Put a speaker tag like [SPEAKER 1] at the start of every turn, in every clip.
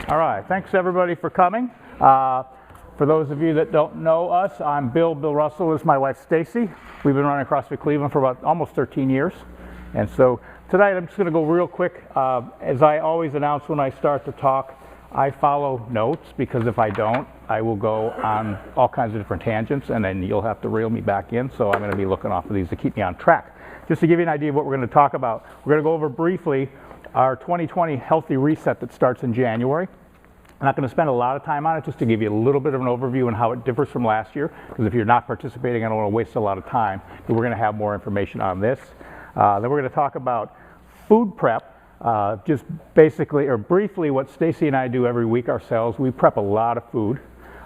[SPEAKER 1] All right, thanks everybody for coming. For those of you that don't know us, I'm Bill Russell. This is my wife Staci. We've been running CrossFit Cleveland for about almost 13 years. And so tonight I'm just going to go real quick. As I always announce when I start to talk, I follow notes, because if I don't, I will go on all kinds of different tangents and then you'll have to reel me back in. So I'm going to be looking off of these to keep me on track. Just to give you an idea of what we're going to talk about, we're going to go over briefly our 2020 Healthy Reset that starts in January. I'm not going to spend a lot of time on it, just to give you a little bit of an overview on how it differs from last year, because if you're not participating, I don't want to waste a lot of time, but we're going to have more information on this. Then we're going to talk about food prep, just basically or briefly what Staci and I do every week ourselves. We prep a lot of food.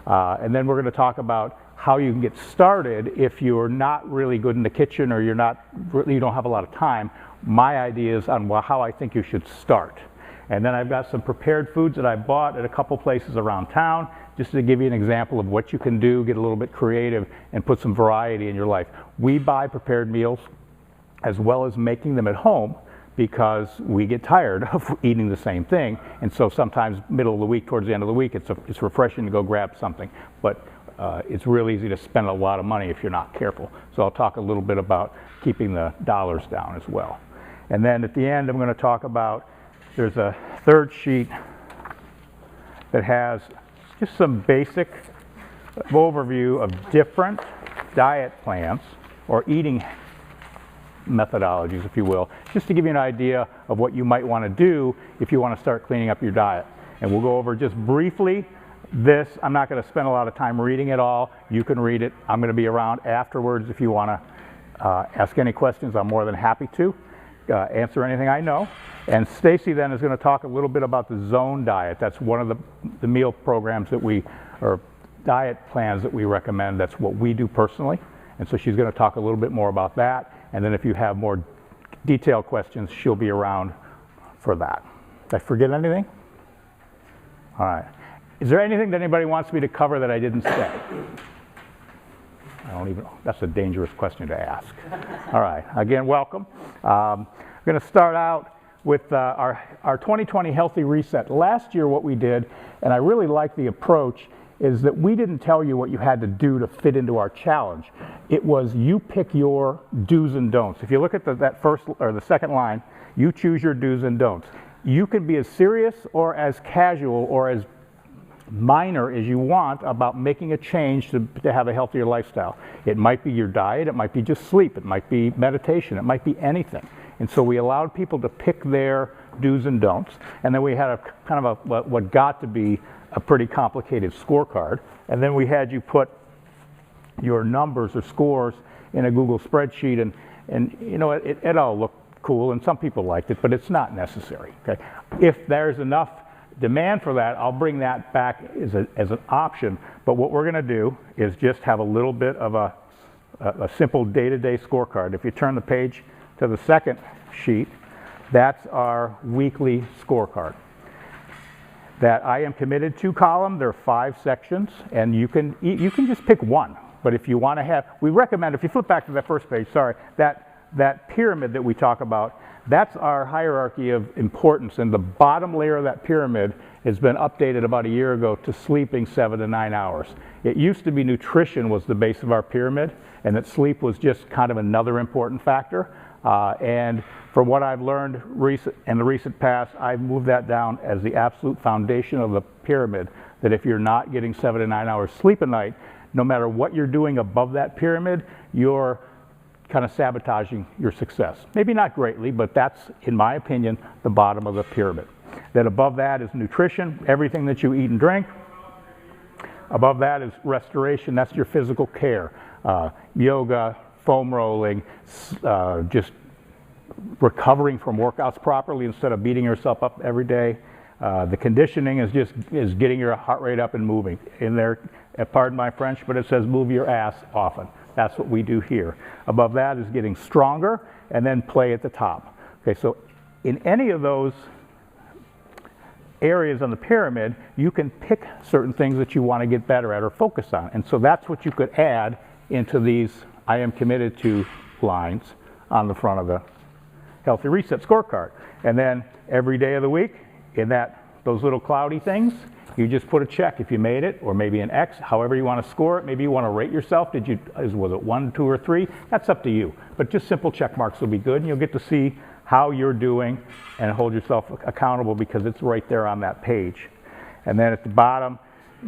[SPEAKER 1] And then we're going to talk about how you can get started if you're not really good in the kitchen or you don't have a lot of time. My ideas on how I think you should start. And then I've got some prepared foods that I bought at a couple places around town, just to give you an example of what you can do, get a little bit creative, and put some variety in your life. We buy prepared meals as well as making them at home, because we get tired of eating the same thing. And so sometimes middle of the week, towards the end of the week, it's refreshing to go grab something. But it's real easy to spend a lot of money if you're not careful. So I'll talk a little bit about keeping the dollars down as well. And then at the end, I'm going to talk about, there's a third sheet that has just some basic overview of different diet plans or eating methodologies, if you will, just to give you an idea of what you might want to do if you want to start cleaning up your diet. And we'll go over just briefly this. I'm not going to spend a lot of time reading it all. You can read it. I'm going to be around afterwards if you want to ask any questions. I'm more than happy to answer anything I know. And Staci then is going to talk a little bit about the zone diet. That's one of the meal programs that or diet plans that we recommend. That's what we do personally. And so she's going to talk a little bit more about that. And then if you have more detailed questions, she'll be around for that. Did I forget anything? All right. Is there anything that anybody wants me to cover that I didn't say? I don't even know. That's a dangerous question to ask. All right. Again, welcome. I'm going to start out with our 2020 Healthy Reset. Last year what we did, and I really like the approach, is that we didn't tell you what you had to do to fit into our challenge. It was you pick your do's and don'ts. If you look at that first or the second line, you choose your do's and don'ts. You can be as serious or as casual or as minor as you want about making a change to have a healthier lifestyle. It might be your diet, it might be just sleep, it might be meditation, it might be anything. And so we allowed people to pick their do's and don'ts, and then we had a kind of what got to be a pretty complicated scorecard, and then we had you put your numbers or scores in a Google spreadsheet, and you know, it all looked cool, and some people liked it, but it's not necessary. Okay, if there's enough demand for that, I'll bring that back as an option. But what we're going to do is just have a little bit of a simple day-to-day scorecard. If you turn the page to the second sheet, that's our weekly scorecard. That I am committed to column, there are 5 sections, and you can just pick one. But if you want to have, we recommend, if you flip back to that first page, sorry, that pyramid that we talk about, that's our hierarchy of importance, and the bottom layer of that pyramid has been updated about a year ago to sleeping 7 to 9 hours. It used to be nutrition was the base of our pyramid, and that sleep was just kind of another important factor. And from what I've learned in the recent past, I've moved that down as the absolute foundation of the pyramid, that if you're not getting 7 to 9 hours sleep a night, no matter what you're doing above that pyramid, you're kind of sabotaging your success. Maybe not greatly, but that's, in my opinion, the bottom of the pyramid. Then above that is nutrition, everything that you eat and drink. Above that is restoration, that's your physical care. Yoga, foam rolling, just recovering from workouts properly instead of beating yourself up every day. The conditioning is getting your heart rate up and moving. In there, pardon my French, but it says move your ass often. That's what we do here. Above that is getting stronger, and then play at the top. Okay, so in any of those areas on the pyramid, you can pick certain things that you want to get better at or focus on. And so that's what you could add into these I am committed to lines on the front of the Healthy Reset scorecard. And then every day of the week, in that those little cloudy things, you just put a check if you made it, or maybe an X, however you want to score it. Maybe you want to rate yourself. Was it 1, 2, or 3? That's up to you. But just simple check marks will be good, and you'll get to see how you're doing and hold yourself accountable because it's right there on that page. And then at the bottom,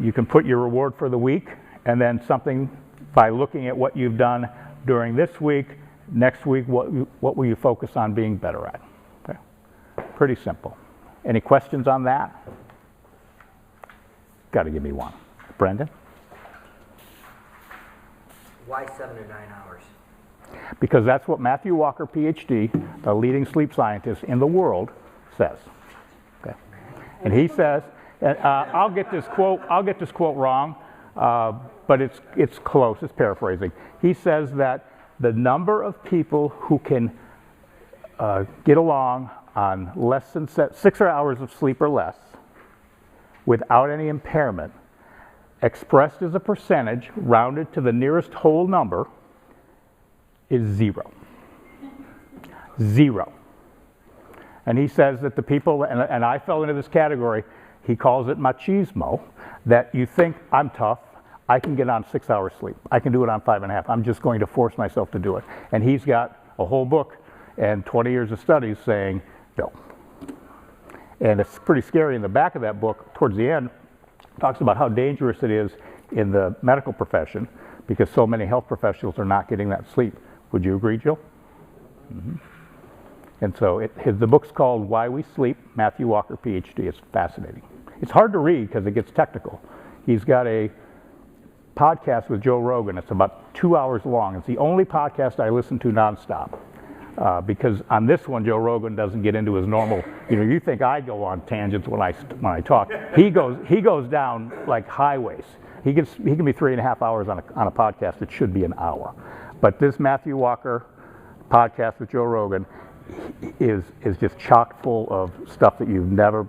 [SPEAKER 1] you can put your reward for the week, and then something by looking at what you've done during this week. Next week, what will you focus on being better at? Okay. Pretty simple. Any questions on that? Got to give me one. Brendan?
[SPEAKER 2] Why 7 to 9 hours?
[SPEAKER 1] Because that's what Matthew Walker, PhD, the leading sleep scientist in the world, says. Okay. And he says, and I'll get this quote wrong, but it's close. It's paraphrasing. He says that the number of people who can get along on less than 6 hours of sleep or less without any impairment, expressed as a percentage, rounded to the nearest whole number, is 0. 0. And he says that the people, and I fell into this category, he calls it machismo, that you think, I'm tough, I can get on 6 hours sleep. I can do it on 5.5. I'm just going to force myself to do it. And he's got a whole book and 20 years of studies saying, no. And it's pretty scary. In the back of that book, towards the end, talks about how dangerous it is in the medical profession because so many health professionals are not getting that sleep. Would you agree, Jill? Mm-hmm. And so the book's called Why We Sleep, Matthew Walker, PhD. It's fascinating. It's hard to read because it gets technical. He's got a podcast with Joe Rogan. It's about 2 hours long. It's the only podcast I listen to nonstop. Because on this one, Joe Rogan doesn't get into his normal, you think I go on tangents when I talk. He goes down like highways. He can be 3.5 hours on a podcast. It should be an hour. But this Matthew Walker podcast with Joe Rogan is just chock full of stuff that you've never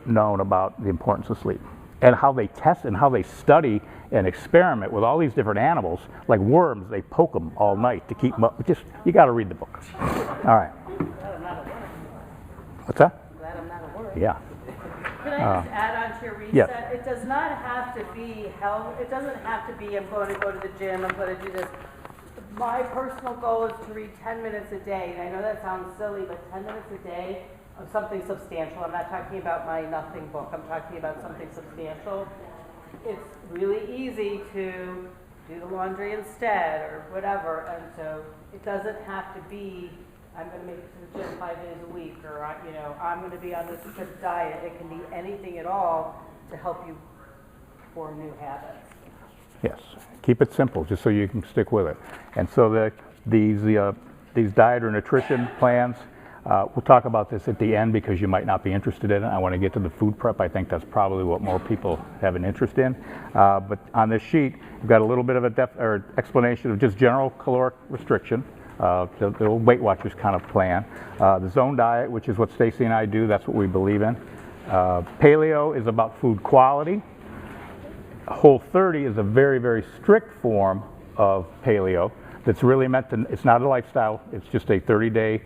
[SPEAKER 1] known about the importance of sleep. And how they test and how they study and experiment with all these different animals, like worms, they poke them all night to keep them up. You got to read the book. All right.
[SPEAKER 3] Glad I'm not a worm.
[SPEAKER 1] What's that?
[SPEAKER 3] Glad I'm not a worm.
[SPEAKER 1] Yeah.
[SPEAKER 3] Can I just add on to your reset?
[SPEAKER 1] Yes.
[SPEAKER 3] It does not have to be health. It doesn't have to be, I'm going to go to the gym, I'm going to do this. My personal goal is to read 10 minutes a day. And I know that sounds silly, but 10 minutes a day of something substantial. I'm not talking about my nothing book. I'm talking about something substantial. It's really easy to do the laundry instead or whatever. And so it doesn't have to be, I'm going to make it to the gym 5 days a week, or I'm going to be on this strict diet. It can be anything at all to help you form new habits.
[SPEAKER 1] Yes. Keep it simple, just so you can stick with it. And so these diet or nutrition plans, we'll talk about this at the end because you might not be interested in it. I want to get to the food prep. I think that's probably what more people have an interest in. But on this sheet, we've got a little bit of explanation of just general caloric restriction, the old Weight Watchers kind of plan. The zone diet, which is what Staci and I do, that's what we believe in. Paleo is about food quality. Whole 30 is a very, very strict form of paleo that's really meant to, it's not a lifestyle, it's just a 30-day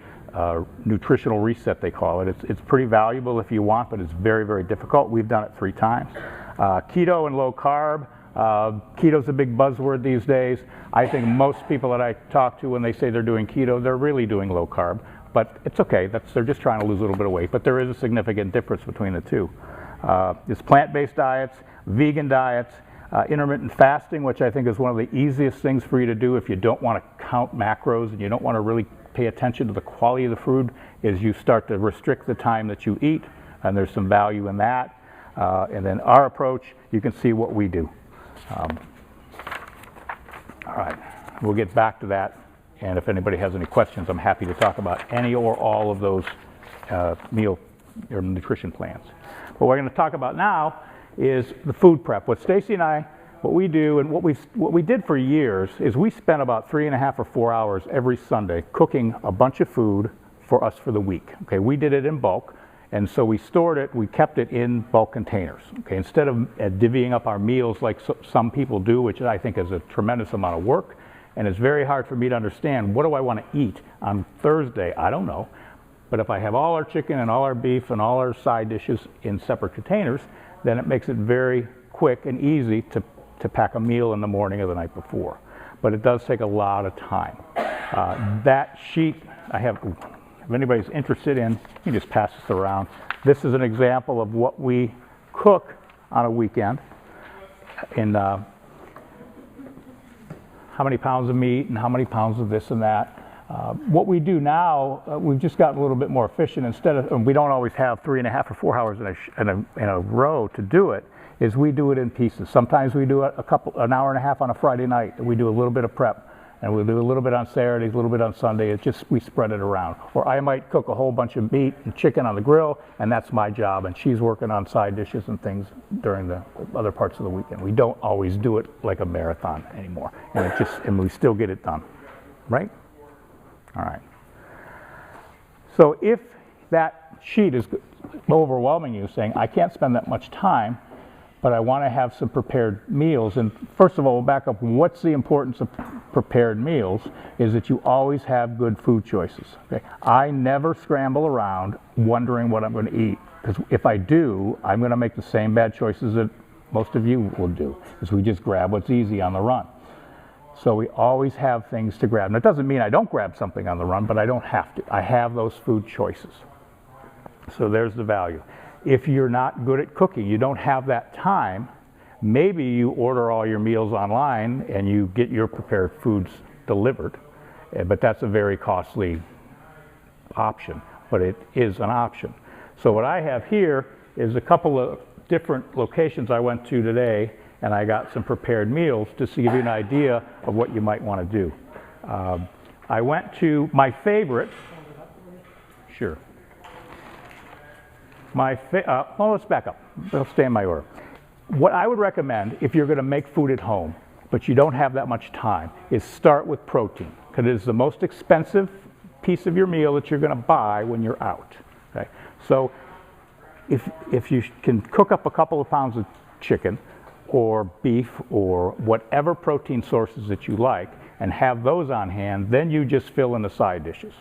[SPEAKER 1] nutritional reset, they call it. It's pretty valuable if you want, but it's very, very difficult. We've done it 3 times. Keto and low carb. Keto's a big buzzword these days. I think most people that I talk to when they say they're doing keto, they're really doing low carb. But it's okay, they're just trying to lose a little bit of weight. But there is a significant difference between the two. There's plant-based diets, vegan diets, intermittent fasting, which I think is one of the easiest things for you to do if you don't want to count macros and you don't want to really pay attention to the quality of the food, is you start to restrict the time that you eat, and there's some value in that. And then our approach, you can see what we do. All right, we'll get back to that, and if anybody has any questions, I'm happy to talk about any or all of those meal or nutrition plans. What we're going to talk about now is the food prep. What Staci and I, what we do, and what we did for years is we spent about 3.5 or 4 hours every Sunday cooking a bunch of food for us for the week. Okay, we did it in bulk, and so we stored it. We kept it in bulk containers. Okay, instead of divvying up our meals like some people do, which I think is a tremendous amount of work, and it's very hard for me to understand. What do I want to eat on Thursday? I don't know. But if I have all our chicken and all our beef and all our side dishes in separate containers, then it makes it very quick and easy to pack a meal in the morning or the night before. But it does take a lot of time. That sheet I have, if anybody's interested in, you can just pass this around. This is an example of what we cook on a weekend in how many pounds of meat and how many pounds of this and that. What we do now, we've just gotten a little bit more efficient. Instead of, and we don't always have 3.5 or 4 hours in a row to do it, is we do it in pieces. Sometimes we do an hour and a half on a Friday night, and we do a little bit of prep. And we'll do a little bit on Saturdays, a little bit on Sunday. It's just, we spread it around. Or I might cook a whole bunch of meat and chicken on the grill, and that's my job. And she's working on side dishes and things during the other parts of the weekend. We don't always do it like a marathon anymore. And we still get it done, right? All right. So if that sheet is overwhelming you, saying, I can't spend that much time, but I want to have some prepared meals. And first of all, we'll back up. What's the importance of prepared meals is that you always have good food choices. Okay? I never scramble around wondering what I'm going to eat, because if I do, I'm going to make the same bad choices that most of you will do, is we just grab what's easy on the run. So we always have things to grab. And it doesn't mean I don't grab something on the run, but I don't have to. I have those food choices. So there's the value. If you're not good at cooking, you don't have that time, maybe you order all your meals online and you get your prepared foods delivered, but that's a very costly option, but it is an option. So what I have here is a couple of different locations I went to today, and I got some prepared meals just to give you an idea of what you might want to do. I went to my favorite, sure. Well, let's back up. I'll stay in my order. What I would recommend if you're going to make food at home, but you don't have that much time, is start with protein, because it is the most expensive piece of your meal that you're going to buy when you're out. Okay? So if you can cook up a couple of pounds of chicken or beef or whatever protein sources that you like and have those on hand, then you just fill in the side dishes.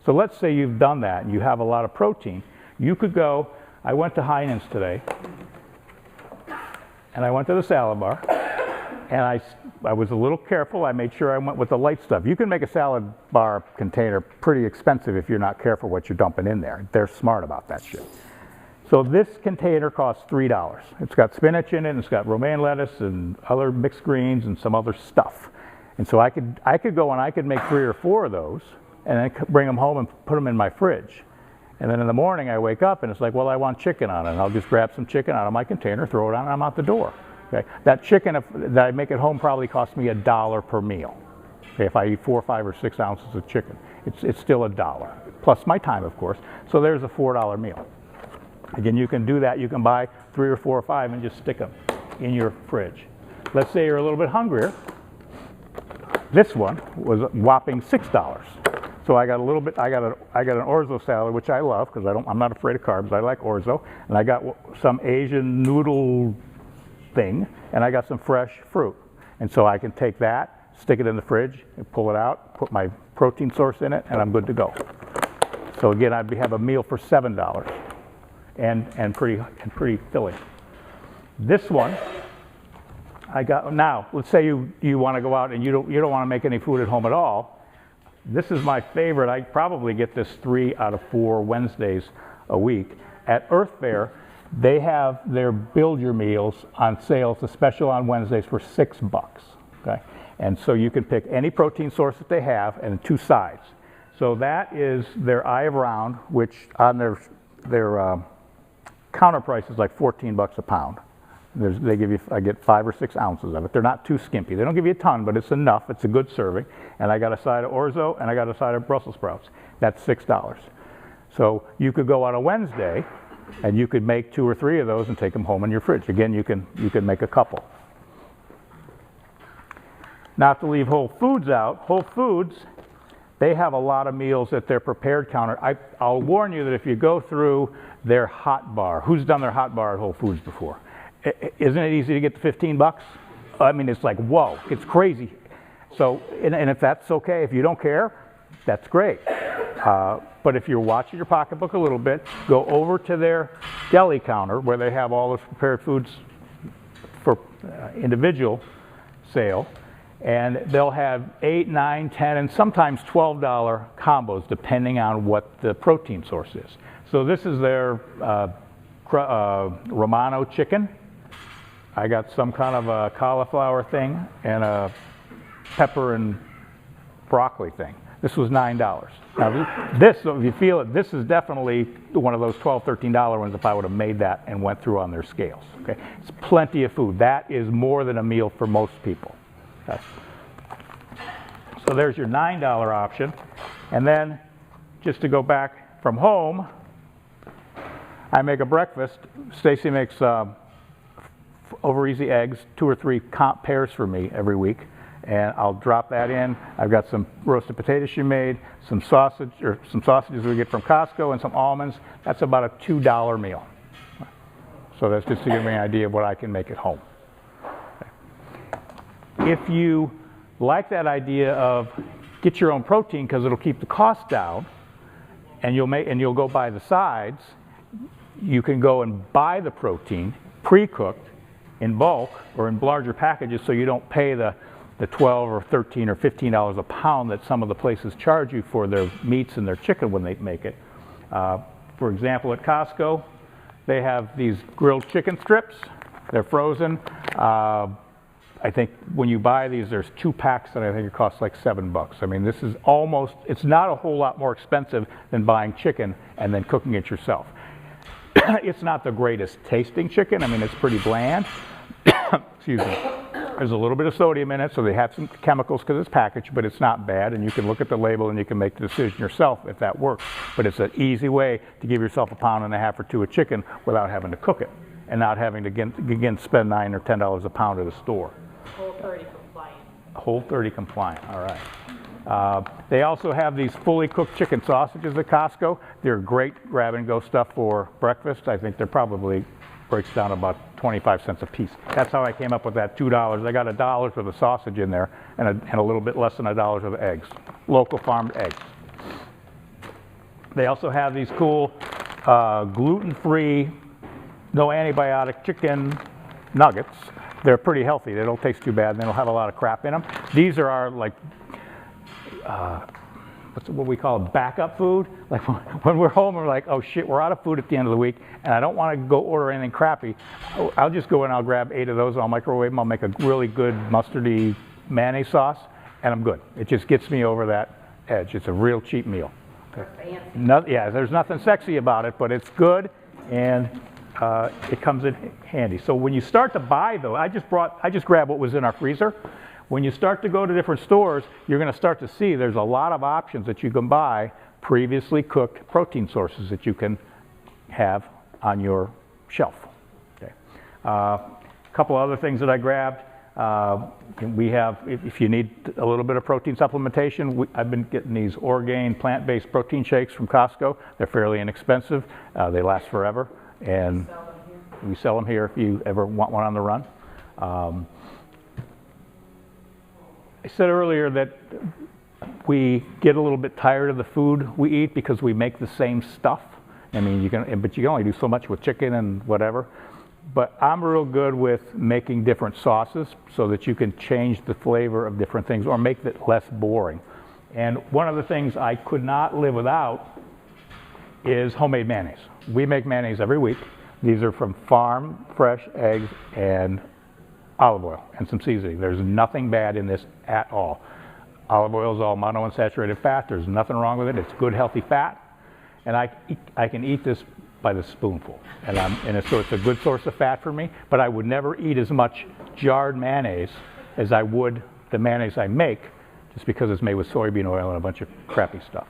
[SPEAKER 1] So let's say you've done that and you have a lot of protein. You could go, I went to Heinen's today, and I went to the salad bar, and I was a little careful. I made sure I went with the light stuff. You can make a salad bar container pretty expensive if you're not careful what you're dumping in there. They're smart about that shit. So this container costs $3. It's got spinach in it, and it's got romaine lettuce and other mixed greens and some other stuff. And so I could go and I could make 3 or 4 of those, and then bring them home and put them in my fridge. And then in the morning I wake up and it's like, well, I want chicken on it. And I'll just grab some chicken out of my container, throw it on, and I'm out the door. Okay? That chicken that I make at home probably costs me $1 per meal. Okay? If I eat 4, 5, or 6 ounces of chicken, it's still $1, plus my time, of course. So there's a $4 meal. Again, you can do that. You can buy 3 or 4 or 5 and just stick them in your fridge. Let's say you're a little bit hungrier. This one was a whopping $6. So I got a little bit. I got an orzo salad, which I love because I'm not afraid of carbs. I like orzo, and I got some Asian noodle thing, and I got some fresh fruit. And so I can take that, stick it in the fridge, and pull it out, put my protein source in it, and I'm good to go. So again, I'd have a meal for $7, and pretty filling. This one I got. Now let's say you want to go out and you don't want to make any food at home at all. This is my favorite. I probably get this 3 out of 4 Wednesdays a week. At Earth Fare, they have their Build Your Meals on sale. It's a special on Wednesdays for $6. Okay? And so you can pick any protein source that they have and 2 sides. So that is their Eye of Round, which on their counter price is like $14 a pound. They give you, I get 5 or 6 ounces of it. They're not too skimpy. They don't give you a ton, but it's enough. It's a good serving. And I got a side of orzo and I got a side of Brussels sprouts. That's $6. So you could go on a Wednesday and you could make 2 or 3 of those and take them home in your fridge. Again, you can make a couple. Not to leave Whole Foods out. Whole Foods, they have a lot of meals at their prepared counter. I'll warn you that if you go through their hot bar, who's done their hot bar at Whole Foods before? Isn't it easy to get to $15? I mean, it's like, whoa, it's crazy. So, and if that's okay, if you don't care, that's great. But if you're watching your pocketbook a little bit, go over to their deli counter where they have all those prepared foods for individual sale, and they'll have $8, $9, $10, and sometimes $12 combos depending on what the protein source is. So this is their Romano chicken. I got some kind of a cauliflower thing and a pepper and broccoli thing. This was $9. Now this, if you feel it, this is definitely one of those $12, $13 ones if I would have made that and went through on their scales. Okay, it's plenty of food. That is more than a meal for most people. Okay. So there's your $9 option. And then just to go back from home, I make a breakfast. Staci makes over easy eggs, 2 or 3 comp pairs for me every week. And I'll drop that in. I've got some roasted potatoes she made, some sausages we get from Costco, and some almonds. That's about a $2 meal. So that's just to give me an idea of what I can make at home. Okay. If you like that idea of get your own protein because it'll keep the cost down, and you'll go buy the sides, you can go and buy the protein pre-cooked in bulk or in larger packages, so you don't pay the $12 or $13 or $15 a pound that some of the places charge you for their meats and their chicken when they make it. For example, at Costco, they have these grilled chicken strips. They're frozen. I think when you buy these, there's 2 packs, and I think it costs like $7. I mean, this is almost, it's not a whole lot more expensive than buying chicken and then cooking it yourself. It's not the greatest tasting chicken. I mean, it's pretty bland. Excuse me. There's a little bit of sodium in it, so they have some chemicals because it's packaged, but it's not bad, and you can look at the label and you can make the decision yourself if that works. But it's an easy way to give yourself a pound and a half or 2 of chicken without having to cook it and not having to again spend $9 or $10 a pound at a store.
[SPEAKER 3] Whole 30 compliant.
[SPEAKER 1] Whole 30 compliant, all right. They also have these fully cooked chicken sausages at Costco. They're great grab-and-go stuff for breakfast. I think they're probably breaks down about 25 cents a piece. That's how I came up with that $2. I got $1 for the sausage in there and a little bit less than $1 for the eggs. Local farmed eggs. They also have these cool gluten-free, no antibiotic chicken nuggets. They're pretty healthy. They don't taste too bad, and they don't have a lot of crap in them. These are our, like, what we call backup food. Like when we're home, we're like, oh shit, we're out of food at the end of the week, and I don't want to go order anything crappy. I'll just go and I'll grab 8 of those, I'll microwave them, I'll make a really good mustardy mayonnaise sauce, and I'm good. It just gets me over that edge. It's a real cheap meal. Okay. Yeah, there's nothing sexy about it, but it's good, and it comes in handy. So when you start to buy, though, I just grabbed what was in our freezer. When you start to go to different stores, you're going to start to see there's a lot of options that you can buy, previously cooked protein sources that you can have on your shelf. Okay. A couple other things that I grabbed. We have, if you need a little bit of protein supplementation, I've been getting these Orgain plant-based protein shakes from Costco. They're fairly inexpensive. They last forever, and we sell them here if you ever want one on the run. I said earlier that we get a little bit tired of the food we eat because we make the same stuff. I mean, but you can only do so much with chicken and whatever. But I'm real good with making different sauces so that you can change the flavor of different things or make it less boring. And one of the things I could not live without is homemade mayonnaise. We make mayonnaise every week. These are from farm fresh eggs and olive oil and some seasoning. There's nothing bad in this at all. Olive oil is all monounsaturated fat. There's nothing wrong with it. It's good, healthy fat. And I can eat this by the spoonful. So it's a good source of fat for me, but I would never eat as much jarred mayonnaise as I would the mayonnaise I make, just because it's made with soybean oil and a bunch of crappy stuff.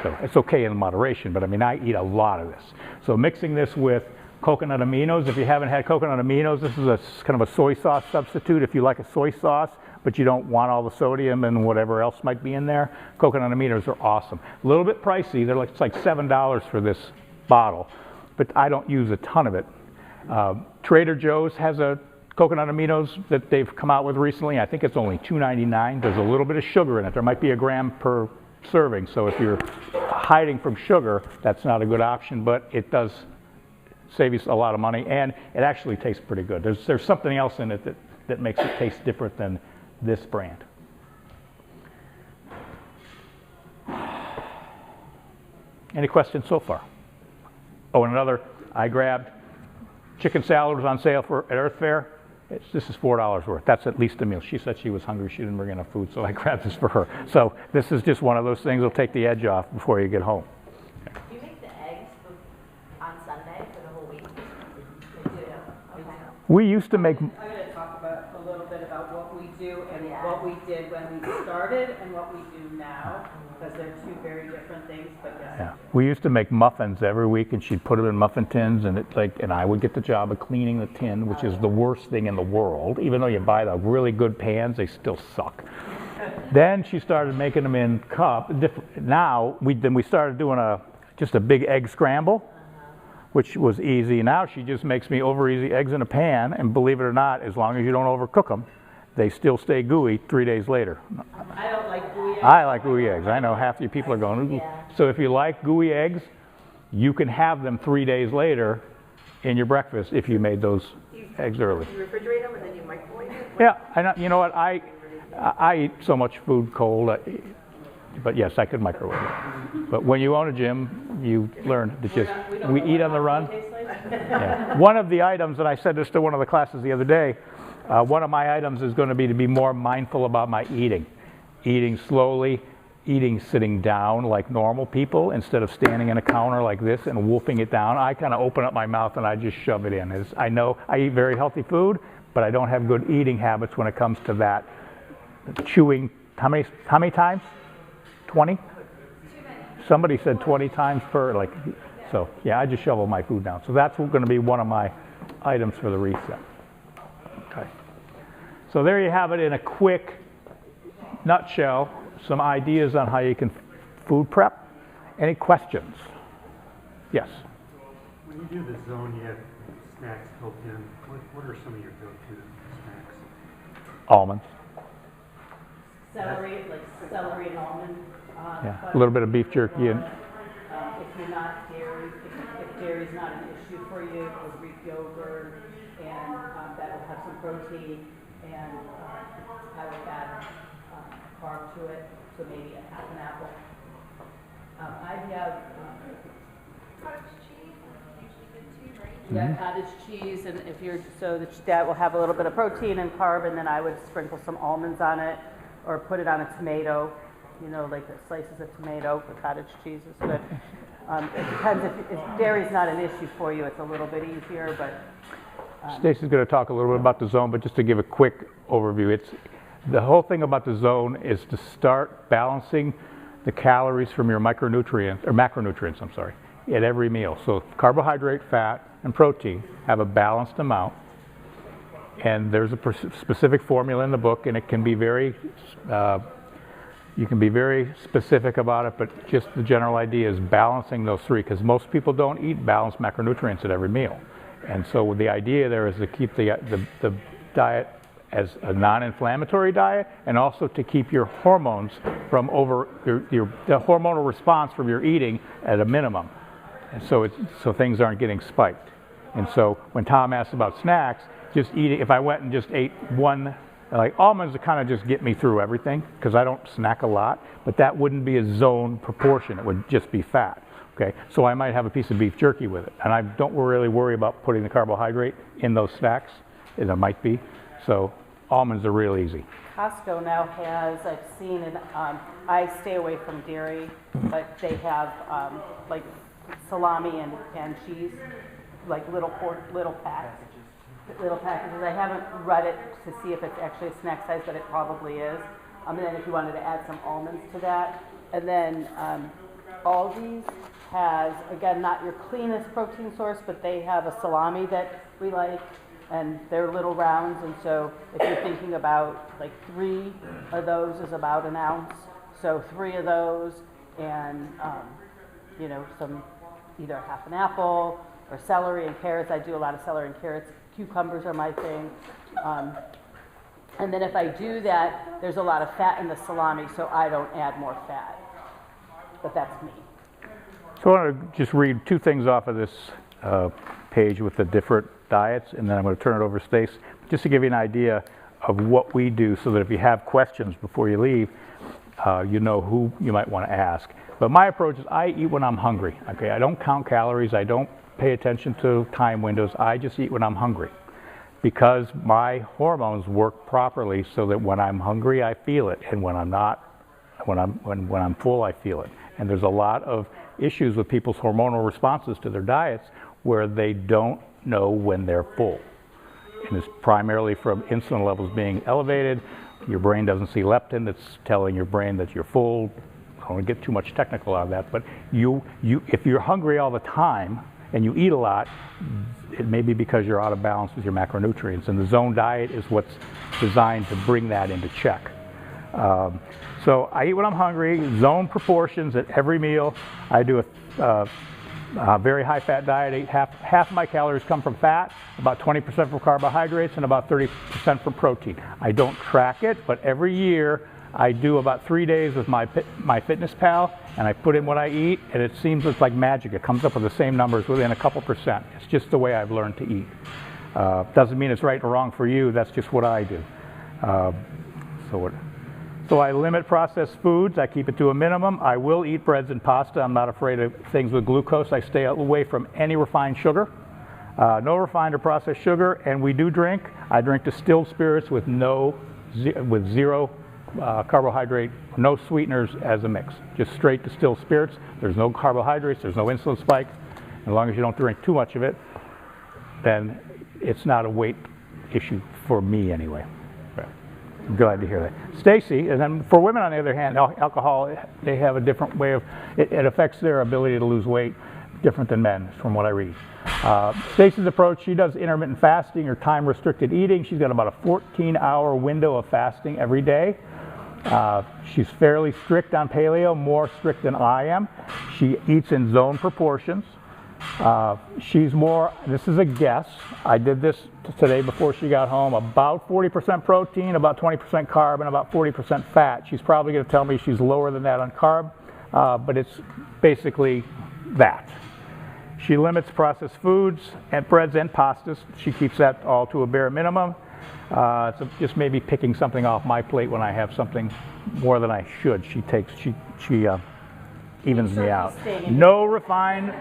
[SPEAKER 1] So it's okay in moderation, but I mean, I eat a lot of this. So mixing this with coconut aminos. If you haven't had coconut aminos, this is a kind of a soy sauce substitute. If you like a soy sauce, but you don't want all the sodium and whatever else might be in there, coconut aminos are awesome. A little bit pricey. It's like $7 for this bottle, but I don't use a ton of it. Trader Joe's has a coconut aminos that they've come out with recently. I think it's only $2.99. There's a little bit of sugar in it. There might be a gram per serving. So if you're hiding from sugar, that's not a good option, but it does save you a lot of money, and it actually tastes pretty good. There's something else in it that makes it taste different than this brand. Any questions so far? Oh, and another, I grabbed chicken salad was on sale at Earth Fair. This is $4 worth. That's at least a meal. She said she was hungry. She didn't bring enough food, so I grabbed this for her. So this is just one of those things that'll take the edge off before you get home.
[SPEAKER 4] Do you make the eggs on Sunday for the whole week? You do? Okay.
[SPEAKER 1] We used to make...
[SPEAKER 3] I'm going to talk about a little bit about what we do and what we did when we started and what we do now, because they're two very different things, but yes.
[SPEAKER 1] Yeah. We used to make muffins every week, and she'd put them in muffin tins, and and I would get the job of cleaning the tin, which is the worst thing in the world. Even though you buy the really good pans, they still suck. Then she started making them in now we started doing just a big egg scramble, which was easy. Now she just makes me over easy eggs in a pan, and believe it or not, as long as you don't overcook them, they still stay gooey 3 days later.
[SPEAKER 3] I don't like gooey eggs.
[SPEAKER 1] I like gooey eggs. I know half you people are going, ooh.
[SPEAKER 4] Yeah.
[SPEAKER 1] So if you like gooey eggs, you can have them 3 days later in your breakfast if you made those eggs early.
[SPEAKER 4] You refrigerate them and then you microwave them?
[SPEAKER 1] Yeah, I know, you know what, I eat so much food cold, but yes, I could microwave it. But when you own a gym, you learn to we eat on the run. Yeah. One of the items, and I said this to one of the classes the other day, one of my items is going to be more mindful about my eating. Eating slowly, eating sitting down like normal people instead of standing in a counter like this and wolfing it down. I kind of open up my mouth and I just shove it in. I know I eat very healthy food, but I don't have good eating habits when it comes to that. Chewing, how many times? 20? Somebody said 20 times per, so yeah, I just shovel my food down. So that's going to be one of my items for the reset. Okay. So there you have it in a quick nutshell, some ideas on how you can food prep. Any questions? Yes.
[SPEAKER 5] When you do the zone, you have snacks built in. What are some of your go-to snacks?
[SPEAKER 1] Almonds.
[SPEAKER 3] Celery and almond.
[SPEAKER 1] Yeah, a little bit of beef jerky and
[SPEAKER 3] if you're not dairy, if dairy's not an issue for you, or Greek yogurt, and that will have some protein and have a fat carb to it, so maybe a half an apple. I have
[SPEAKER 4] Cottage cheese is usually good too, right?
[SPEAKER 3] yeah, cottage cheese, and if you're that will have a little bit of protein and carb, and then I would sprinkle some almonds on it, or put it on a tomato. You know, like the slices of tomato for cottage cheese is good. It depends if dairy's not an issue for you, it's a little bit easier, but.
[SPEAKER 1] Staci's going to talk a little bit about the zone, but just to give a quick overview, the whole thing about the zone is to start balancing the calories from your macronutrients, I'm sorry, at every meal. So carbohydrate, fat, and protein have a balanced amount, and there's a specific formula in the book, and it can be very you can be very specific about it, but just the general idea is balancing those three, because most people don't eat balanced macronutrients at every meal. And so the idea there is to keep the diet as a non-inflammatory diet, and also to keep your hormones from the hormonal response from your eating at a minimum. And so things aren't getting spiked. And so when Tom asked about snacks, just eating, if I went and just ate one, like almonds kind of just get me through everything, because I don't snack a lot, but that wouldn't be a zone proportion, it would just be fat. Okay, so I might have a piece of beef jerky with it, and I don't really worry about putting the carbohydrate in those snacks, and it might be. So almonds are real easy.
[SPEAKER 3] Costco now has, I've seen it, I stay away from dairy, but they have like salami and cheese, like little packages. I haven't read it to see if it's actually a snack size, but it probably is. And then if you wanted to add some almonds to that. And then Aldi's has, again, not your cleanest protein source, but they have a salami that we like, and they're little rounds, and so if you're thinking about like 3 of those is about an ounce, so 3 of those, and you know, some either half an apple or celery and carrots. I do a lot of celery and carrots. Cucumbers are my thing. And then if I do that, there's a lot of fat in the salami, so I don't add more fat. But that's me.
[SPEAKER 1] So I want to just read two things off of this page with the different diets, and then I'm going to turn it over to Stace just to give you an idea of what we do so that if you have questions before you leave, you know who you might want to ask. But my approach is I eat when I'm hungry. Okay, I don't count calories. I don't pay attention to time windows. I just eat when I'm hungry because my hormones work properly so that when I'm hungry, I feel it, and when I'm not, when I'm full, I feel it. And there's a lot of issues with people's hormonal responses to their diets where they don't know when they're full. And it's primarily from insulin levels being elevated. Your brain doesn't see leptin that's telling your brain that you're full. I don't want to get too much technical on that, but if you're hungry all the time and you eat a lot, it may be because you're out of balance with your macronutrients. And the zone diet is what's designed to bring that into check. So I eat when I'm hungry, zone proportions at every meal. I do a very high-fat diet. Half of my calories come from fat, about 20% from carbohydrates, and about 30% from protein. I don't track it, but every year I do about 3 days with my Fitness Pal, and I put in what I eat, and it seems it's like magic. It comes up with the same numbers within a couple percent. It's just the way I've learned to eat. Doesn't mean it's right or wrong for you. That's just what I do. So I limit processed foods. I keep it to a minimum. I will eat breads and pasta. I'm not afraid of things with glucose. I stay away from any refined sugar. No refined or processed sugar. And we do drink. I drink distilled spirits with zero carbohydrate, no sweeteners as a mix. Just straight distilled spirits. There's no carbohydrates. There's no insulin spike. As long as you don't drink too much of it, then it's not a weight issue for me anyway. I'm glad to hear that. Staci, and then for women on the other hand, alcohol, they have a different way of, it affects their ability to lose weight different than men, from what I read. Staci's approach, she does intermittent fasting or time-restricted eating. She's got about a 14-hour window of fasting every day. She's fairly strict on paleo, more strict than I am. She eats in zone proportions. She's more, this is a guess, I did this today before she got home, about 40% protein, about 20% carb, and about 40% fat. She's probably going to tell me she's lower than that on carb, but it's basically that. She limits processed foods and breads and pastas. She keeps that all to a bare minimum. So just maybe picking something off my plate when I have something more than I should. She evens me out. No refined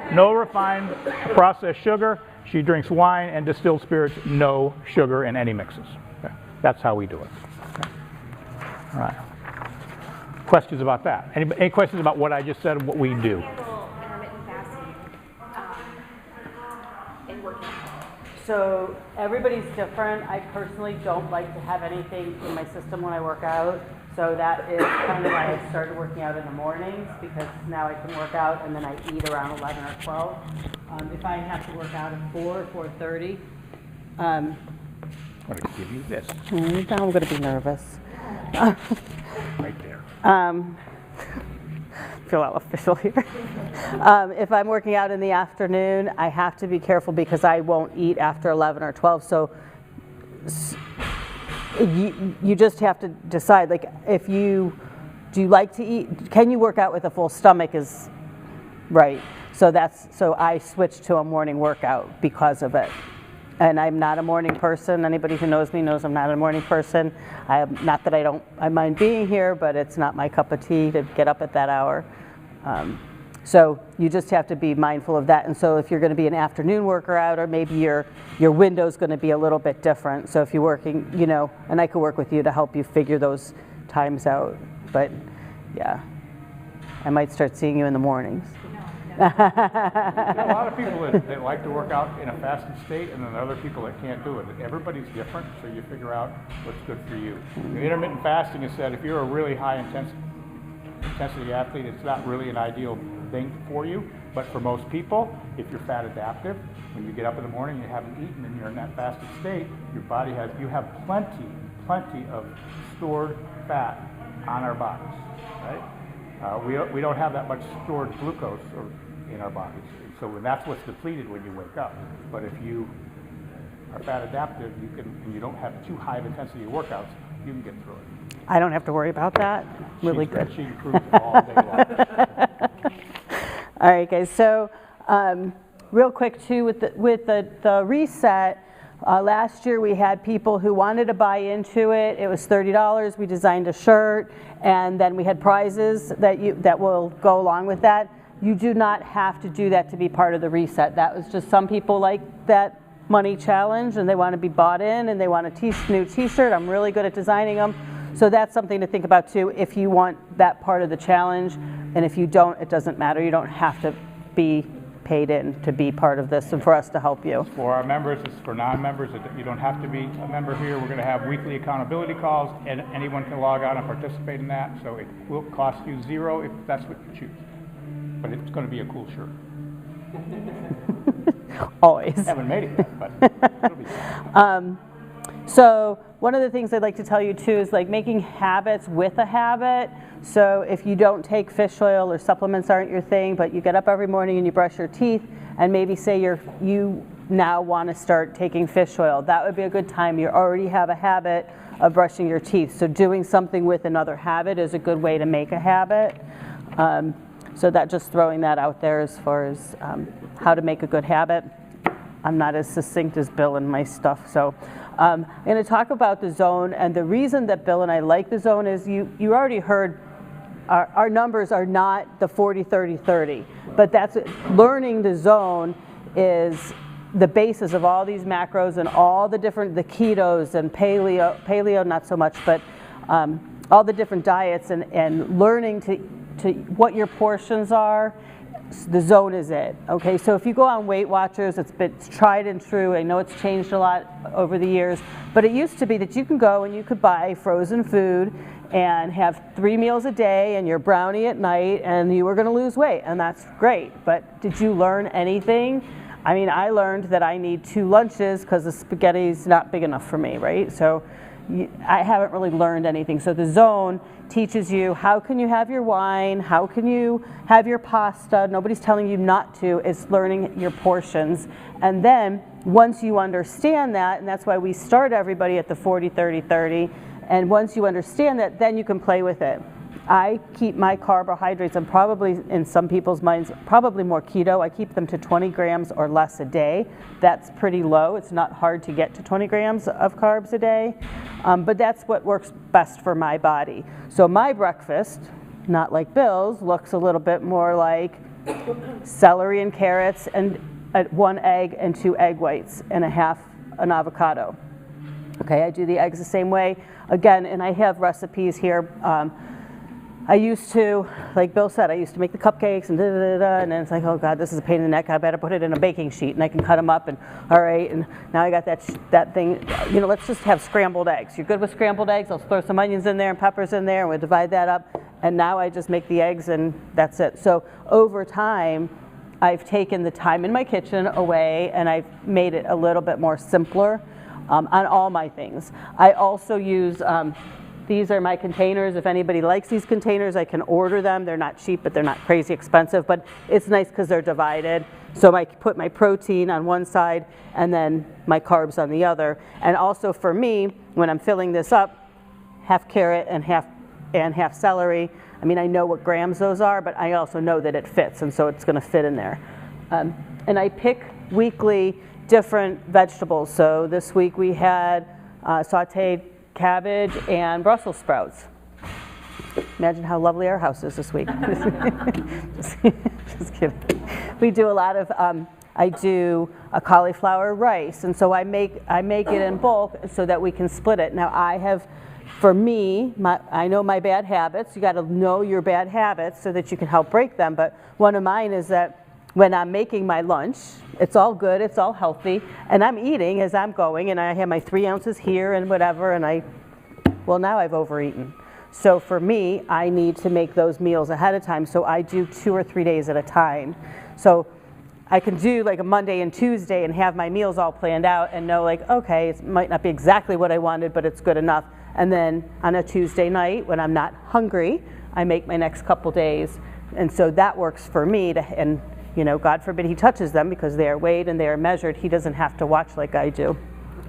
[SPEAKER 1] processed sugar. She drinks wine and distilled spirits, no sugar in any mixes. Okay. That's how we do it. Okay. All right. Questions about that? Any questions about what I just said and what we do?
[SPEAKER 4] Handle intermittent fasting and working out.
[SPEAKER 3] So everybody's different. I personally don't like to have anything in my system when I work out. So that is kind of why I started working out in the mornings, because now I can work out and then I eat around 11 or 12. If I have to work out at 4 or 4:30,
[SPEAKER 1] I'm going to give you this.
[SPEAKER 3] now I'm going to be nervous.
[SPEAKER 1] Right there.
[SPEAKER 3] Feel all official here. If I'm working out in the afternoon, I have to be careful because I won't eat after 11 or 12. So you just have to decide, like, do you like to eat, can you work out with a full stomach is right. So I switched to a morning workout because of it. And I'm not a morning person. Anybody who knows me knows I'm not a morning person. Not that I mind being here, but it's not my cup of tea to get up at that hour. So you just have to be mindful of that. And so if you're going to be an afternoon worker out, or maybe your window's going to be a little bit different. So if you're working, and I could work with you to help you figure those times out. But yeah, I might start seeing you in the mornings.
[SPEAKER 1] There are a lot of people that like to work out in a fasted state, and then other people that can't do it. Everybody's different, so you figure out what's good for you. Intermittent fasting is said if you're a really high intensity athlete, it's not really an ideal thing for you. But for most people, if you're fat adaptive, when you get up in the morning, you haven't eaten, and you're in that fasted state, you have plenty of stored fat on our bodies, right? We don't have that much stored glucose in our bodies, so that's what's depleted when you wake up. But if you are fat adaptive, and you don't have too high of intensity workouts, you can get through it.
[SPEAKER 3] I don't have to worry about that. Really good.
[SPEAKER 1] She improves all day long.
[SPEAKER 3] All right, guys. So, real quick too, with the reset. Last year we had people who wanted to buy into it. It was $30. We designed a shirt, and then we had prizes that will go along with that. You do not have to do that to be part of the reset. That was just some people like that money challenge, and they want to be bought in, and they want a new t-shirt. I'm really good at designing them. So that's something to think about too if you want that part of the challenge. And if you don't, it doesn't matter. You don't have to be paid in to be part of this and for us to help you.
[SPEAKER 1] For our members, it's for non-members. You don't have to be a member here. We're going to have weekly accountability calls, and anyone can log on and participate in that. So it will cost you $0 if that's what you choose. But it's going to be a cool shirt.
[SPEAKER 3] Always.
[SPEAKER 1] Haven't made it yet, but it'll be fun.
[SPEAKER 3] So one of the things I'd like to tell you too is like making habits with a habit. So if you don't take fish oil or supplements aren't your thing, but you get up every morning and you brush your teeth, and maybe say you now want to start taking fish oil, that would be a good time. You already have a habit of brushing your teeth. So doing something with another habit is a good way to make a habit. So that just throwing that out there as far as how to make a good habit. I'm not as succinct as Bill in my stuff. So I'm going to talk about the zone, and the reason that Bill and I like the zone is you already heard our numbers are not the 40, 30, 30, but that's learning the zone is the basis of all these macros and all the ketos and paleo not so much, but all the different diets and learning to what your portions are. The zone is it. Okay, so if you go on Weight Watchers, it's tried and true. I know it's changed a lot over the years, but it used to be that you can go and you could buy frozen food and have 3 meals a day and your brownie at night, and you were going to lose weight, and that's great. But did you learn anything? I mean, I learned that I need 2 lunches because the spaghetti's not big enough for me, right? So I haven't really learned anything. So the zone teaches you how can you have your wine, how can you have your pasta. Nobody's telling you not to. It's learning your portions. And then once you understand that, and that's why we start everybody at the 40, 30, 30, and once you understand that, then you can play with it. I keep my carbohydrates, and probably in some people's minds, probably more keto. I keep them to 20 grams or less a day. That's pretty low. It's not hard to get to 20 grams of carbs a day, but that's what works best for my body. So my breakfast, not like Bill's, looks a little bit more like celery and carrots and 1 egg and 2 egg whites and an avocado. Okay, I do the eggs the same way. Again, and I have recipes here. I used to, like Bill said, I used to make the cupcakes and and then it's like, oh God, this is a pain in the neck. I better put it in a baking sheet and I can cut them up and all right. And now I got that thing, let's just have scrambled eggs. You're good with scrambled eggs? I'll throw some onions in there and peppers in there and we'll divide that up. And now I just make the eggs and that's it. So over time, I've taken the time in my kitchen away and I've made it a little bit more simpler on all my things. I also use, these are my containers. If anybody likes these containers, I can order them. They're not cheap, but they're not crazy expensive, but it's nice because they're divided. So I put my protein on one side and then my carbs on the other. And also for me, when I'm filling this up, half carrot and half celery. I mean, I know what grams those are, but I also know that it fits, and so it's going to fit in there. And I pick weekly different vegetables. So this week we had sauteed cabbage and Brussels sprouts. Imagine how lovely our house is this week. Just kidding. We do a lot of, I do a cauliflower rice, and so I make it in bulk so that we can split it. Now for me, I know my bad habits. You got to know your bad habits so that you can help break them. But one of mine is that when I'm making my lunch, it's all good, it's all healthy, and I'm eating as I'm going, and I have my 3 ounces here and whatever, and now I've overeaten. So for me, I need to make those meals ahead of time, so I do 2 or 3 days at a time. So I can do like a Monday and Tuesday and have my meals all planned out and know like, okay, it might not be exactly what I wanted, but it's good enough. And then on a Tuesday night, when I'm not hungry, I make my next couple days. And so that works for me God forbid he touches them because they are weighed and they are measured. He doesn't have to watch like I do.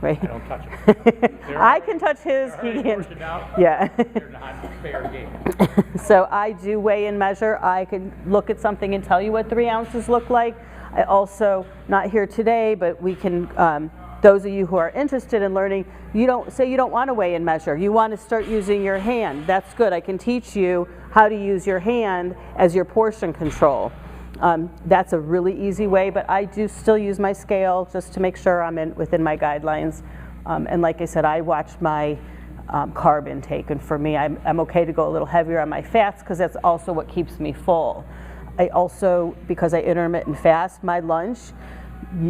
[SPEAKER 1] I
[SPEAKER 3] right?
[SPEAKER 1] don't touch it.
[SPEAKER 3] I can touch his, he
[SPEAKER 1] Already
[SPEAKER 3] can't.
[SPEAKER 1] portioned out.
[SPEAKER 3] Yeah.
[SPEAKER 1] They're not fair game.
[SPEAKER 3] So I do weigh and measure. I can look at something and tell you what 3 ounces look like. I also, not here today, but we can, those of you who are interested in learning, you don't want to weigh and measure. You want to start using your hand. That's good. I can teach you how to use your hand as your portion control. That's a really easy way, but I do still use my scale just to make sure I'm within my guidelines. And like I said, I watch my carb intake, and for me, I'm okay to go a little heavier on my fats because that's also what keeps me full. I also, because I intermittent fast, my lunch,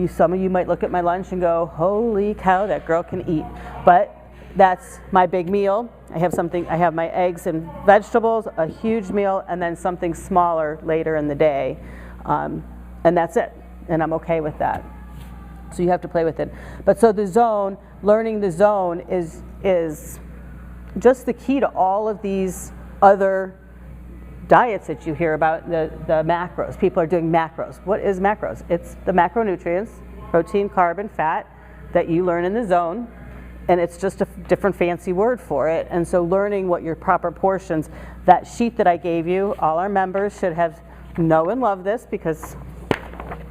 [SPEAKER 3] some of you might look at my lunch and go, holy cow, that girl can eat. But that's my big meal. I have my eggs and vegetables, a huge meal, and then something smaller later in the day. And that's it. And I'm okay with that. So you have to play with it. But so the zone, learning the zone is just the key to all of these other diets that you hear about, the macros. People are doing macros. What is macros? It's the macronutrients, protein, carb, and fat that you learn in the zone, and it's just a different fancy word for it. And so learning what your proper portions, that sheet that I gave you, all our members should know and love this because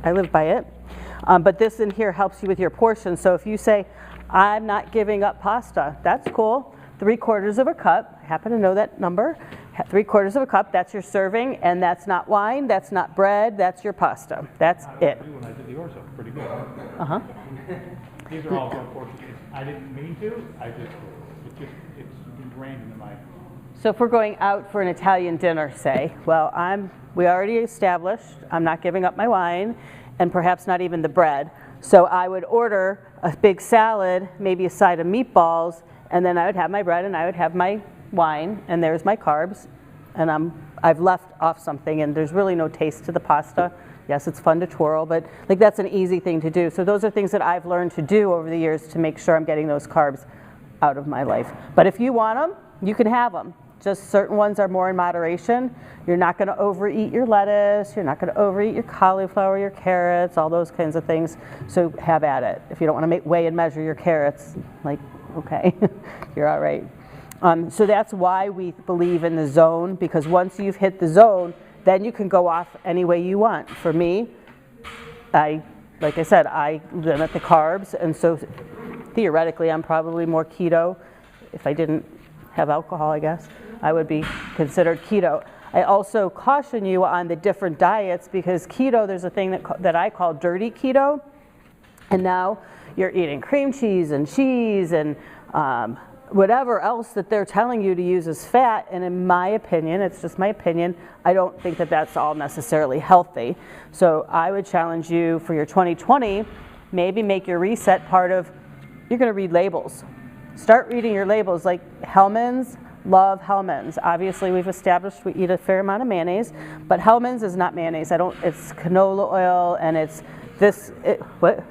[SPEAKER 3] I live by it. But this in here helps you with your portions. So if you say, I'm not giving up pasta, that's cool. 3/4 of a cup, I happen to know that number. 3/4 of a cup, that's your serving, and that's not wine, that's not bread, that's your pasta. That's it.
[SPEAKER 1] When I did the orzo, pretty good.
[SPEAKER 3] Uh-huh.
[SPEAKER 1] These are all good portions. I didn't mean to. It's ingrained into my.
[SPEAKER 3] So if we're going out for an Italian dinner, say, well, we already established I'm not giving up my wine, and perhaps not even the bread. So I would order a big salad, maybe a side of meatballs, and then I would have my bread and I would have my wine, and there's my carbs, and I've left off something, and there's really no taste to the pasta. Yes, it's fun to twirl, but like that's an easy thing to do. So those are things that I've learned to do over the years to make sure I'm getting those carbs out of my life. But if you want them, you can have them. Just certain ones are more in moderation. You're not going to overeat your lettuce. You're not going to overeat your cauliflower, your carrots, all those kinds of things. So have at it. If you don't want to weigh and measure your carrots, like, okay, you're all right. So that's why we believe in the zone, because once you've hit the zone, then you can go off any way you want. For me, like I said, I limit the carbs, and so theoretically I'm probably more keto. If I didn't have alcohol, I guess, I would be considered keto. I also caution you on the different diets, because keto, there's a thing that I call dirty keto, and now you're eating cream cheese and whatever else that they're telling you to use as fat, and in my opinion, it's just my opinion, I don't think that that's all necessarily healthy. So I would challenge you for your 2020, maybe make your reset part of, you're going to read labels. Start reading your labels, like Hellmann's, love Hellmann's. Obviously we've established we eat a fair amount of mayonnaise, but Hellmann's is not mayonnaise. It's canola oil, and it's what?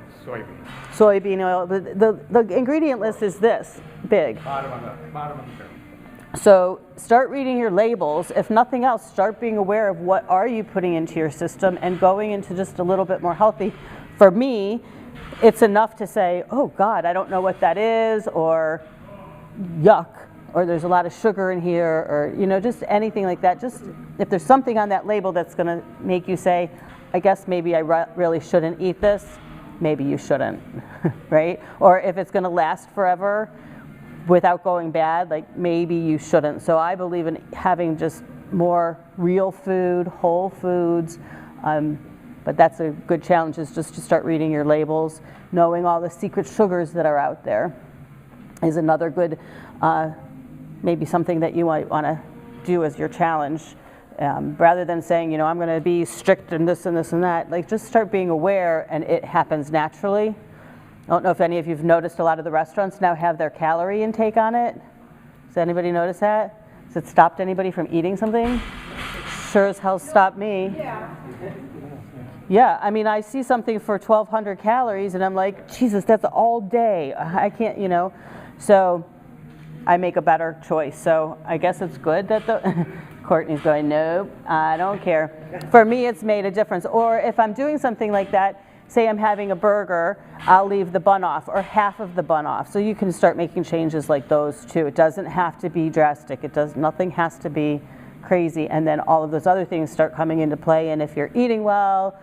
[SPEAKER 3] Soybean oil. The ingredient list is this big.
[SPEAKER 1] Bottom of the barrel.
[SPEAKER 3] So start reading your labels. If nothing else, start being aware of what are you putting into your system and going into just a little bit more healthy. For me, it's enough to say, oh God, I don't know what that is, or yuck, or there's a lot of sugar in here, or just anything like that. Just if there's something on that label that's going to make you say, I guess maybe I really shouldn't eat this, maybe you shouldn't, right? Or if it's going to last forever without going bad, like maybe you shouldn't. So I believe in having just more real food, whole foods, but that's a good challenge, is just to start reading your labels. Knowing all the secret sugars that are out there is another good, maybe something that you might want to do as your challenge. Rather than saying, I'm going to be strict in this and this and that, like just start being aware, and it happens naturally. I don't know if any of you have noticed a lot of the restaurants now have their calorie intake on it. Does anybody notice that? Has it stopped anybody from eating something? Sure as hell stopped me. Yeah, I mean, I see something for 1,200 calories, and I'm like, Jesus, that's all day. I can't, So I make a better choice. So I guess it's good that Courtney's going, nope, I don't care. For me, it's made a difference. Or if I'm doing something like that, say I'm having a burger, I'll leave the bun off or half of the bun off. So you can start making changes like those too. It doesn't have to be drastic. Nothing has to be crazy. And then all of those other things start coming into play. And if you're eating well,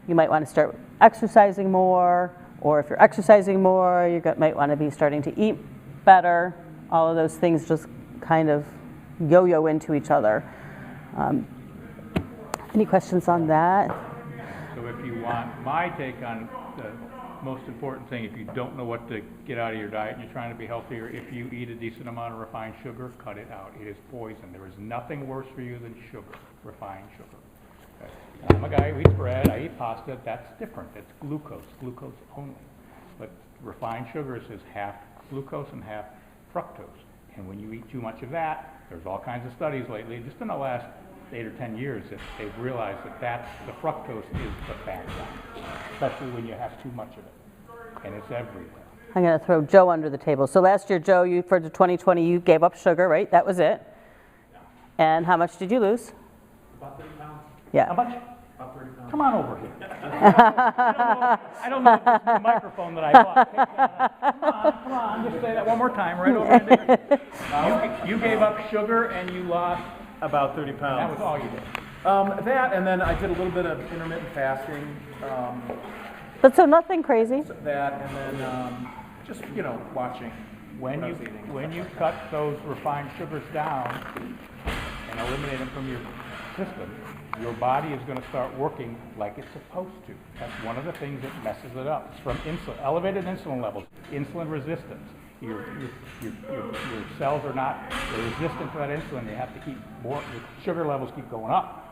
[SPEAKER 3] you might want to start exercising more. Or if you're exercising more, you might want to be starting to eat better. All of those things just kind of yo-yo into each other. Any questions on that?
[SPEAKER 1] So if you want my take on the most important thing, if you don't know what to get out of your diet and you're trying to be healthier, if you eat a decent amount of refined sugar, cut it out. It is poison. There is nothing worse for you than sugar, refined sugar. Okay. I'm a guy who eats bread, I eat pasta, that's different. That's glucose only. But refined sugars is half glucose and half fructose. And when you eat too much of that, there's all kinds of studies lately, just in the last 8 or 10 years, that they've realized that the fructose is the bad guy, especially when you have too much of it, and it's everywhere.
[SPEAKER 3] I'm going to throw Joe under the table. So last year, Joe, for 2020, you gave up sugar, right? That was it. And how much did you lose?
[SPEAKER 5] About 30 pounds.
[SPEAKER 3] Yeah.
[SPEAKER 1] How much?
[SPEAKER 5] About 30 pounds.
[SPEAKER 1] Come on over here. I don't know if this new microphone that I bought. Come on, just say that one more time, right over there. You gave up sugar and you lost.
[SPEAKER 6] About 30
[SPEAKER 1] That
[SPEAKER 6] pounds.
[SPEAKER 1] was all you did.
[SPEAKER 6] That, and then I did a little bit of intermittent fasting.
[SPEAKER 3] But so nothing crazy.
[SPEAKER 6] That, and then just, watching.
[SPEAKER 1] When
[SPEAKER 6] what I
[SPEAKER 1] you
[SPEAKER 6] was eating.
[SPEAKER 1] when you cut those refined sugars down and eliminate them from your system, your body is going to start working like it's supposed to. That's one of the things that messes it up. It's from elevated insulin levels, insulin resistance. Your cells are not resistant to that insulin. You have to keep your sugar levels keep going up.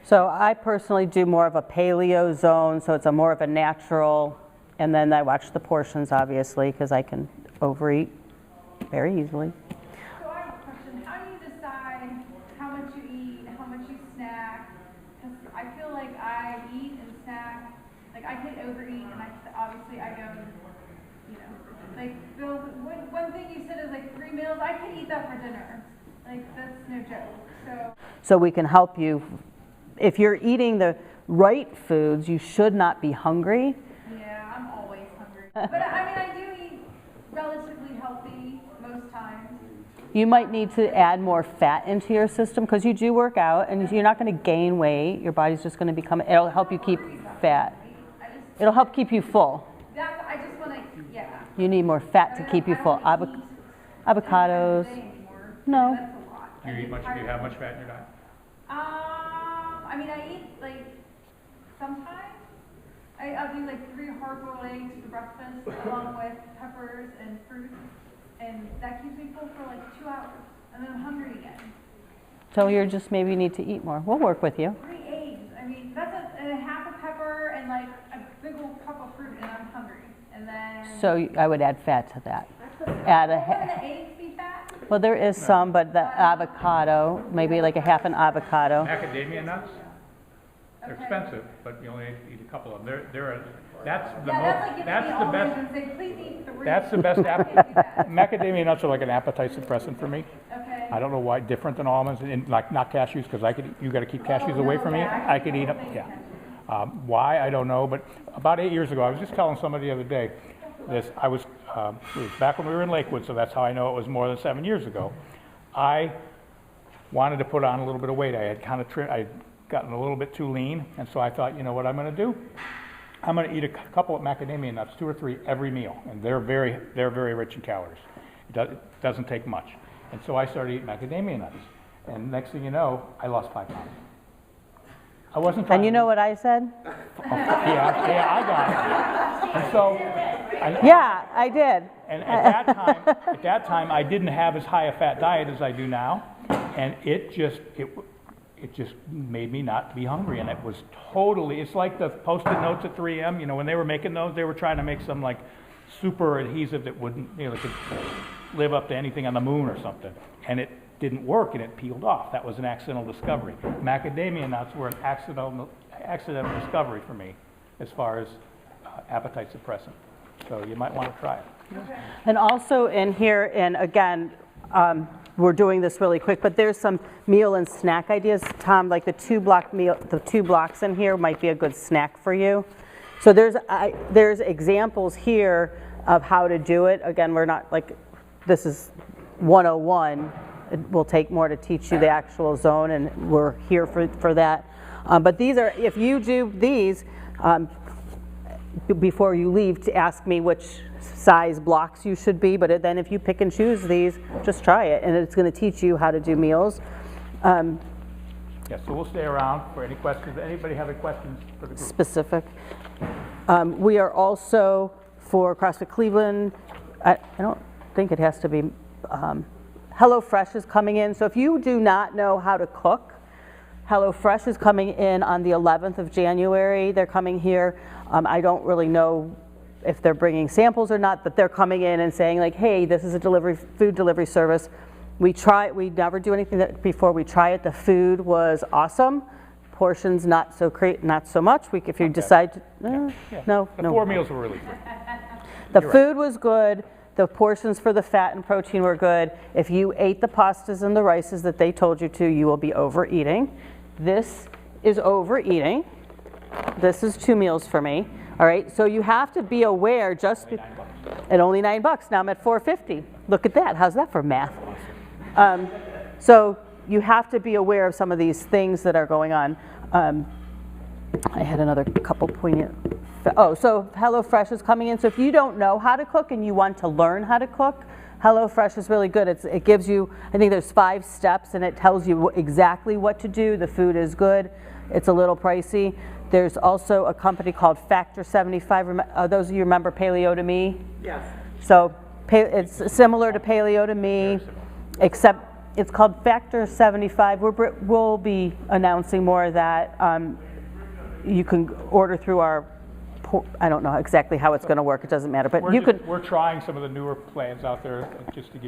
[SPEAKER 3] So I personally do more of a paleo zone, so it's more of a natural, and then I watch the portions, obviously, because I can overeat very easily.
[SPEAKER 7] So I have a question. How do you decide how much you eat, how much you snack? Because I feel like I eat and snack, like I can overeat, and obviously I go, like Bill, one thing you said is like 3 meals. I can eat that for dinner. Like that's no joke.
[SPEAKER 3] So we can help you. If you're eating the right foods, you should not be hungry.
[SPEAKER 7] Yeah, I'm always hungry. But I mean, I do eat relatively healthy most times.
[SPEAKER 3] You might need to add more fat into your system because you do work out and you're not going to gain weight. Your body's just going to become, it'll help you keep fat. It'll help keep you full.
[SPEAKER 7] I just want to, yeah.
[SPEAKER 3] You need more fat to keep you full. Avocados. No.
[SPEAKER 7] That's a lot.
[SPEAKER 1] Do you have much fat in your diet?
[SPEAKER 7] I mean, I eat like sometimes. I'll do like 3 hard-boiled eggs for breakfast, along with peppers and fruit, and that keeps me full for like 2 hours, and then I'm hungry again.
[SPEAKER 3] So you just maybe need to eat more. We'll work with you.
[SPEAKER 7] 3 eggs. I mean, that's a half a pepper and like a big old cup of fruit, and I'm hungry. And then.
[SPEAKER 3] So I would add fat to that. Add
[SPEAKER 7] Wouldn't the eggs be fat?
[SPEAKER 3] Well, there is some, but the avocado, maybe like a half an avocado.
[SPEAKER 1] Macadamia nuts? They're
[SPEAKER 7] Okay.
[SPEAKER 1] expensive, but you only eat a couple of them. That's the
[SPEAKER 7] That's like giving me
[SPEAKER 1] that's the
[SPEAKER 7] almonds
[SPEAKER 1] best.
[SPEAKER 7] and say, please eat 3.
[SPEAKER 1] That's the best.
[SPEAKER 7] Can't do that.
[SPEAKER 1] Macadamia nuts are like an appetite suppressant for me.
[SPEAKER 7] Okay.
[SPEAKER 1] I don't know why, different than almonds, and like not cashews, because you got to keep cashews away from me. I could eat them. Yeah. Why I don't know, but about 8 years ago, I was just telling somebody the other day. It was back when we were in Lakewood, so that's how I know it was more than 7 years ago. I wanted to put on a little bit of weight. I had I'd gotten a little bit too lean, and so I thought, you know what I'm going to do? I'm going to eat a couple of macadamia nuts, 2 or 3 every meal, and they're very rich in calories. It doesn't take much, and so I started eating macadamia nuts, and next thing you know, I lost 5 pounds. I wasn't trying.
[SPEAKER 3] And you know what I said?
[SPEAKER 1] Yeah, I got it. And so.
[SPEAKER 3] Yeah, I did.
[SPEAKER 1] And at that time, I didn't have as high a fat diet as I do now, and it just made me not be hungry, and it was totally. It's like the Post-it notes at 3M. When they were making those, they were trying to make some like super adhesive that wouldn't, that could live up to anything on the moon or something, and it didn't work, and it peeled off. That was an accidental discovery. Macadamia nuts were an accidental discovery for me, as far as appetite suppressant. So you might want to try it.
[SPEAKER 7] Okay.
[SPEAKER 3] And also in here, and again, we're doing this really quick, but there's some meal and snack ideas. Tom, like the 2 blocks in here might be a good snack for you. So there's examples here of how to do it. Again, we're not like, this is 101. It will take more to teach you the actual zone, and we're here for that. But these are, if you do these, before you leave, to ask me which size blocks you should be, but then if you pick and choose these, just try it, and it's going to teach you how to do meals.
[SPEAKER 1] Yeah, so we'll stay around for any questions. Anybody have any questions for the group?
[SPEAKER 3] Specific. We are also, for CrossFit Cleveland, I don't think it has to be, HelloFresh is coming in. So if you do not know how to cook, HelloFresh is coming in on the 11th of January. They're coming here. I don't really know if they're bringing samples or not, but they're coming in and saying like, hey, this is a food delivery service. We never do anything before we try it. The food was awesome. Portions not so much. If you decide to, no.
[SPEAKER 1] The 4 meals were really good.
[SPEAKER 3] The food was good. The portions for the fat and protein were good. If you ate the pastas and the rices that they told you to, you will be overeating. This is overeating. This is 2 meals for me. All right, so you have to be aware at only $9. Now I'm at $4.50. Look at that. How's that for math? So you have to be aware of some of these things that are going on. I had another couple poignant. So HelloFresh is coming in. So if you don't know how to cook and you want to learn how to cook, HelloFresh is really good. It gives you, I think there's 5 steps, and it tells you exactly what to do. The food is good. It's a little pricey. There's also a company called Factor 75. Those of you remember Paleo to Me? Yes. So it's similar to Paleo to Me, except it's called Factor 75. We'll be announcing more of that. You can order through our, I don't know exactly how it's going to work. It doesn't matter, but
[SPEAKER 1] we're trying some of the newer plans out there just to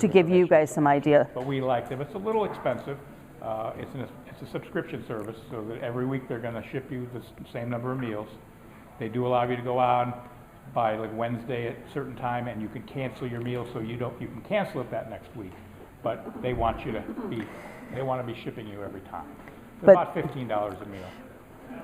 [SPEAKER 1] give you guys
[SPEAKER 3] some idea.
[SPEAKER 1] But we like them. It's a little expensive. It's a subscription service, so that every week they're going to ship you the same number of meals. They do allow you to go on by like Wednesday at a certain time, and you can cancel your meal, so you can cancel it that next week. But they want to be shipping you every time. It's about $15 a meal.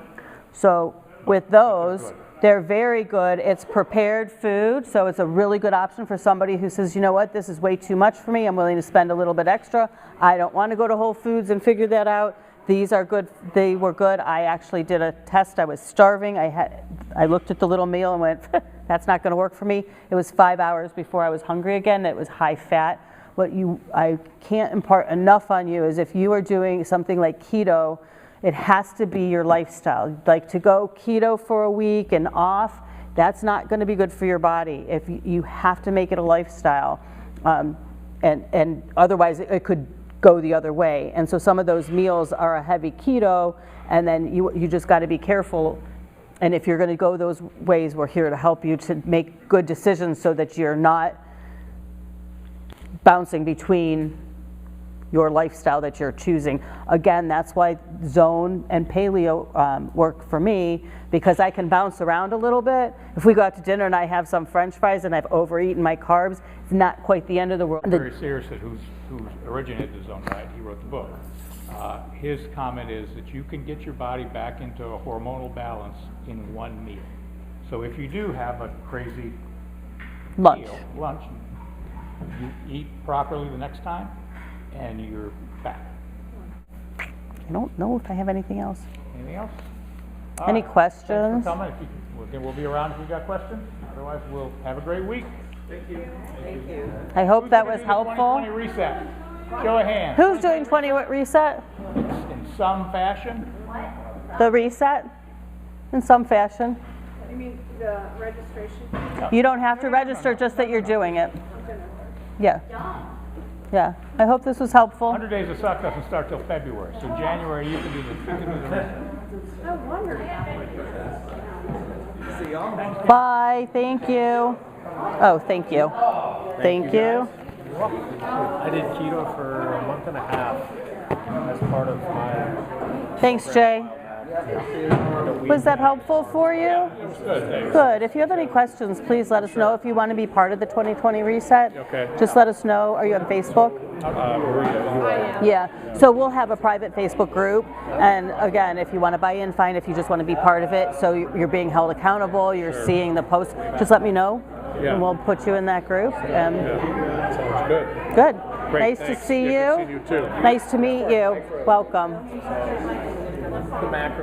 [SPEAKER 3] So with those, they're very good. It's prepared food, so it's a really good option for somebody who says, you know what, this is way too much for me. I'm willing to spend a little bit extra. I don't want to go to Whole Foods and figure that out. These are good. They were good. I actually did a test. I was starving. I looked at the little meal and went, that's not going to work for me. It was 5 hours before I was hungry again. It was high fat. What I can't impart enough on you is if you are doing something like keto, it has to be your lifestyle. Like to go keto for a week and off, that's not going to be good for your body. If you have to make it a lifestyle, and otherwise it could go the other way. And so some of those meals are a heavy keto, and then you just got to be careful. And if you're going to go those ways, we're here to help you to make good decisions so that you're not bouncing between your lifestyle that you're choosing. Again, that's why zone and paleo work for me, because I can bounce around a little bit. If we go out to dinner and I have some French fries and I've overeaten my carbs, it's not quite the end of the world.
[SPEAKER 1] Very seriously, who originated the zone diet, he wrote the book. His comment is that you can get your body back into a hormonal balance in 1 meal. So if you do have a crazy lunch, you eat properly the next time, and you're back.
[SPEAKER 3] I don't know if I have anything else.
[SPEAKER 1] Anything else?
[SPEAKER 3] Any questions?
[SPEAKER 1] Thanks for coming. We'll be around if you've got questions. Otherwise, we'll have a great week. Thank you.
[SPEAKER 2] Thank you.
[SPEAKER 3] I hope that was helpful.
[SPEAKER 1] 2020 reset. Show of hands.
[SPEAKER 3] Who's doing 20 reset?
[SPEAKER 1] In some fashion.
[SPEAKER 3] The reset? In some fashion.
[SPEAKER 8] You mean the registration?
[SPEAKER 3] You don't have to register, just that you're doing it. Yeah. Yeah. I hope this was helpful.
[SPEAKER 1] 100 Days of Suck doesn't start till February, so January you can do the rest.
[SPEAKER 8] No wonder.
[SPEAKER 2] See y'all.
[SPEAKER 3] Bye. Thank you. Oh, thank you. Thank you.
[SPEAKER 5] I did keto for a month and a half as part of my.
[SPEAKER 3] Thanks, Jay. Was that helpful for you? Good. If you have any questions, please let us know. If you want to be part of the 2020 reset, just let us know. Are you on Facebook? Yeah. So we'll have a private Facebook group. And again, if you want to buy in, fine. If you just want to be part of it, so you're being held accountable, you're seeing the posts, just let me know.
[SPEAKER 9] Yeah.
[SPEAKER 3] And we'll put you in that group.
[SPEAKER 9] Sounds good.
[SPEAKER 3] Good.
[SPEAKER 9] Great,
[SPEAKER 3] Nice to
[SPEAKER 9] thanks.
[SPEAKER 3] see
[SPEAKER 9] Good
[SPEAKER 3] you.
[SPEAKER 9] to see you too.
[SPEAKER 3] Nice to meet you. Welcome.
[SPEAKER 6] The macro.